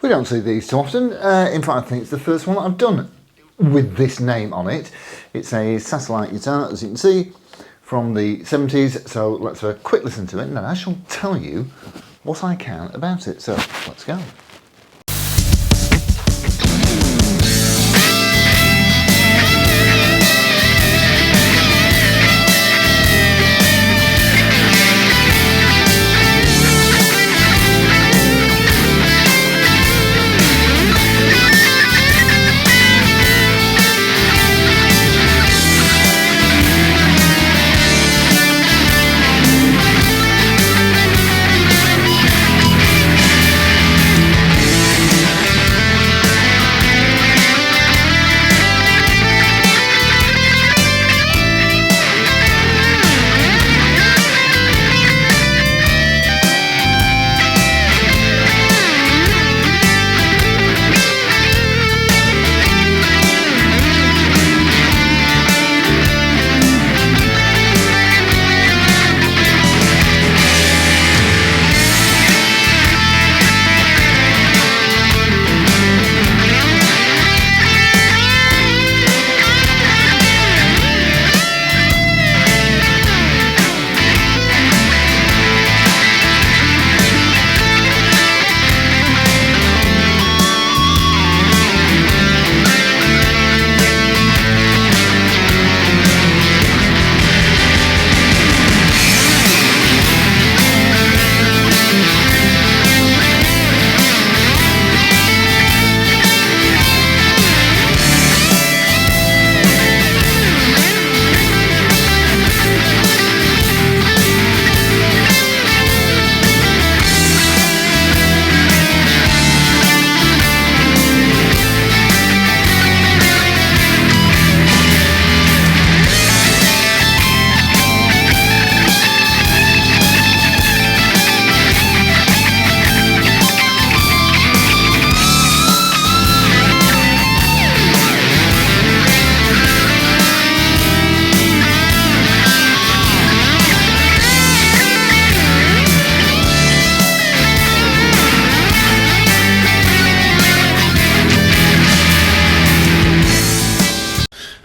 We don't see these too often. In fact, I think it's the first one that I've done with this name on it. It's a satellite guitar, as you can see, from the 70s. So let's have a quick listen to it, and then I shall tell you what I can about it. So let's go.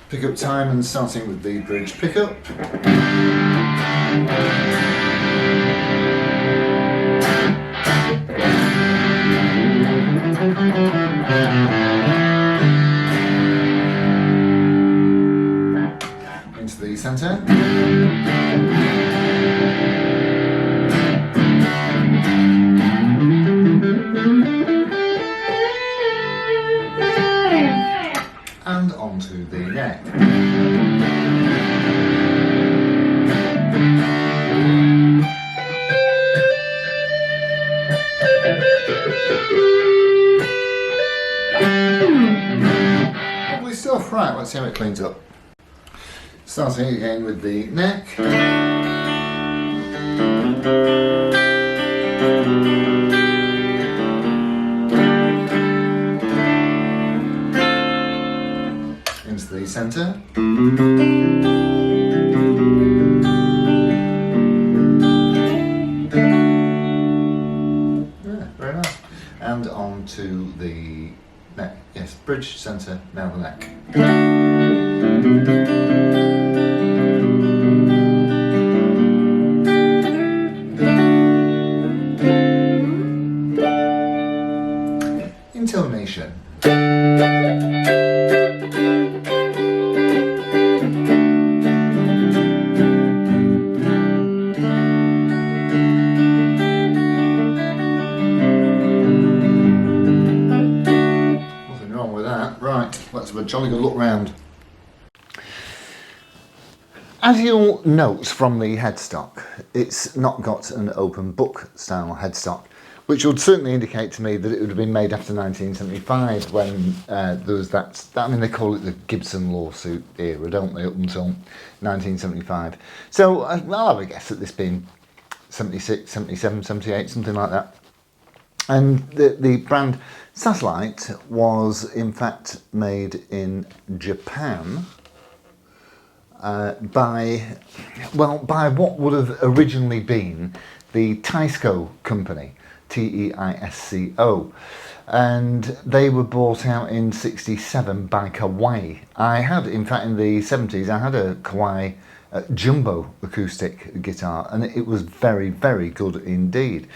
Pickup time, and starting with the bridge pickup. Into the centre. And onto the neck. Lovely stuff. Right, let's see how it cleans up. Starting again with the neck. Into the centre. Yeah, very nice. And on to the neck. Yes, bridge, centre, now the neck. Intonation. Let's have a jolly good look round. As you'll note from the headstock, it's not got an open book style headstock, which would certainly indicate to me that it would have been made after 1975 when there was that, I mean, they call it the Gibson lawsuit era, don't they, up until 1975. So I'll have a guess at this being 76, 77, 78, something like that. And the brand Satellite was in fact made in Japan by what would have originally been the Teisco company, Teisco. and they were bought out in '67 by Kawai. I had, in fact, in the '70s, I had a Kawai jumbo acoustic guitar, and it was very, very good indeed.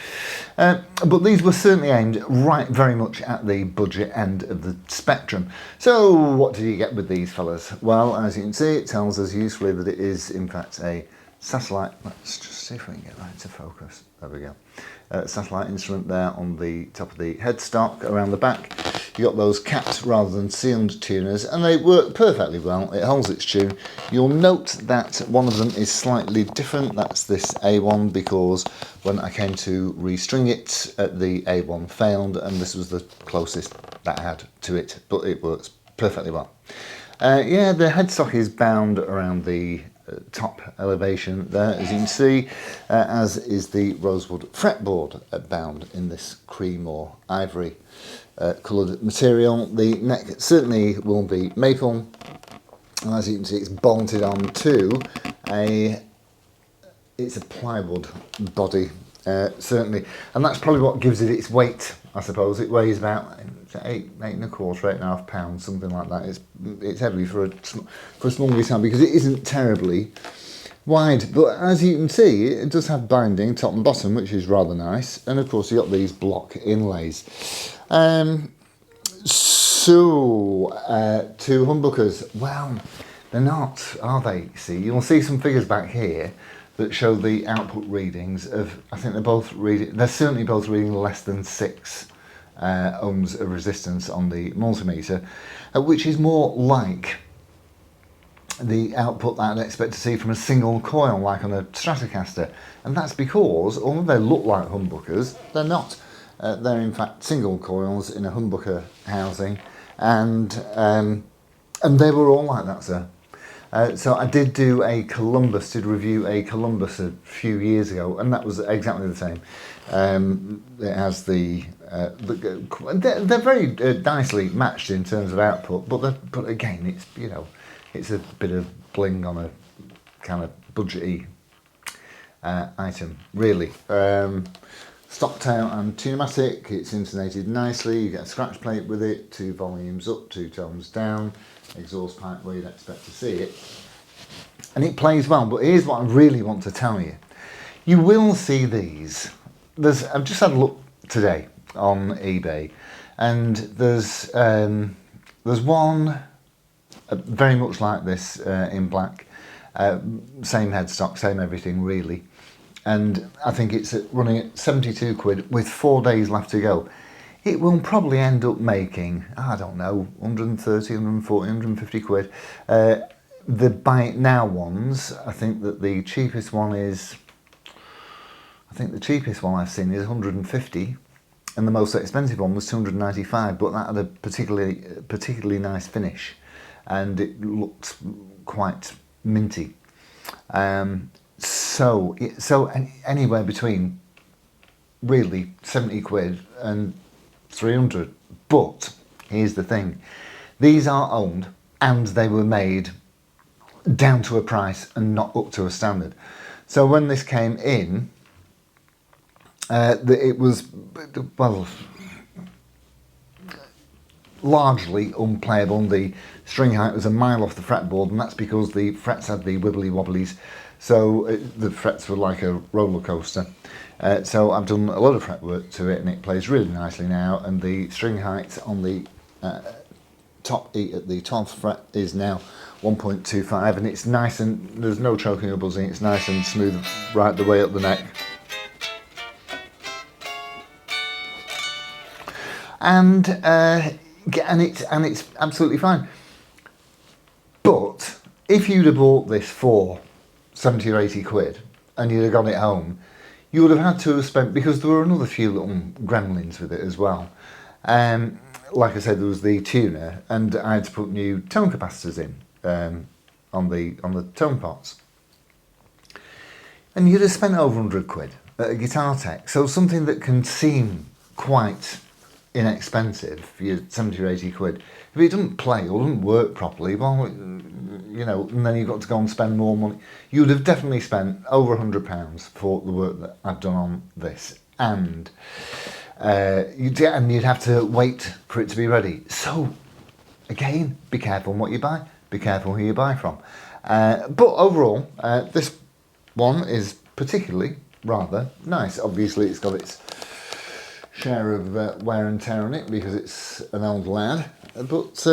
But these were certainly aimed right very much at the budget end of the spectrum. So what did you get with these fellas? Well, as you can see, it tells us usefully that it is in fact a satellite. Let's just see if we can get that to focus. There we go. Satellite instrument there on the top of the headstock. Around the back you got those capped rather than sealed tuners, and they work perfectly well. It holds its tune. You'll note that one of them is slightly different. That's this A1, because when I came to restring it, the A1 failed, and this was the closest that I had to it, but it works perfectly well. Yeah, the headstock is bound around the top elevation there, as you can see, as is the rosewood fretboard bound in this cream or ivory coloured material. The neck certainly will be maple, and as you can see, it's bolted on to it's a plywood body, certainly, and that's probably what gives it its weight, I suppose. It weighs about 8.25 pounds, something like that. It's heavy for a small guitar, because it isn't terribly wide, but as you can see, it does have binding top and bottom, which is rather nice, and of course you got these block inlays. To humbuckers, well, they're not, are they? See, you'll see some figures back here that show the output readings of, I think they're certainly both reading less than 6 ohms of resistance on the multimeter, which is more like the output that I'd expect to see from a single coil, like on a Stratocaster. And that's because, although they look like humbuckers, they're not. They're in fact single coils in a humbucker housing, and they were all like that, sir. So I did review a Columbus a few years ago, and that was exactly the same. It has they're very nicely matched in terms of output, but again, it's, you know, it's a bit of bling on a kind of budgety item, really. Stock tail and tunematic, it's intonated nicely. You get a scratch plate with it, 2 volumes up, 2 tones down, exhaust pipe where you'd expect to see it, and it plays well. But here's what I really want to tell you: you will see these. I've just had a look today on eBay, and there's one very much like this in black, same headstock, same everything really, and I think it's running at 72 quid with 4 days left to go. It will probably end up making, I don't know, 130, 140, 150 quid. The buy it now ones, I think the cheapest one I've seen is 150, and the most expensive one was 295, but that had a particularly nice finish, and it looked quite minty. So anywhere between really 70 quid and 300. But here's the thing: these are owned, and they were made down to a price and not up to a standard. So when this came in, it was, well, largely unplayable. The string height was a mile off the fretboard, and that's because the frets had the wibbly wobblies, so the frets were like a roller coaster. So I've done a lot of fret work to it, and it plays really nicely now, and the string height on the top E at the 12th fret is now 1.25, and it's nice, and there's no choking or buzzing. It's nice and smooth right the way up the neck. And it's absolutely fine. But if you'd have bought this for 70 or 80 quid and you'd have got it home, you would have had to have spent, because there were another few little gremlins with it as well. Like I said, there was the tuner, and I had to put new tone capacitors in on the tone pots. And you'd have spent over 100 quid at a Guitar Tech. So something that can seem quite inexpensive for your 70 or 80 quid, if it doesn't play or doesn't work properly, well, you know, and then you've got to go and spend more money. You'd have definitely spent over £100 for the work that I've done on this. And And you'd have to wait for it to be ready. So, again, be careful what you buy. Be careful who you buy from. But overall, this one is particularly rather nice. Obviously, it's got its share of wear and tear on it because it's an old lad. But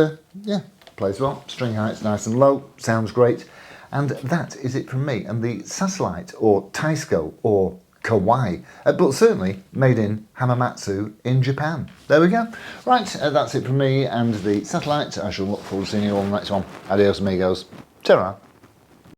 yeah, plays well. String height's nice and low. Sounds great. And that is it from me. And the Satellite, or Teisco, or Kawaii, but certainly made in Hamamatsu in Japan. There we go. Right, that's it from me and the Satellite. I shall look forward to seeing you all on the next one. Adios amigos. Ta-ra.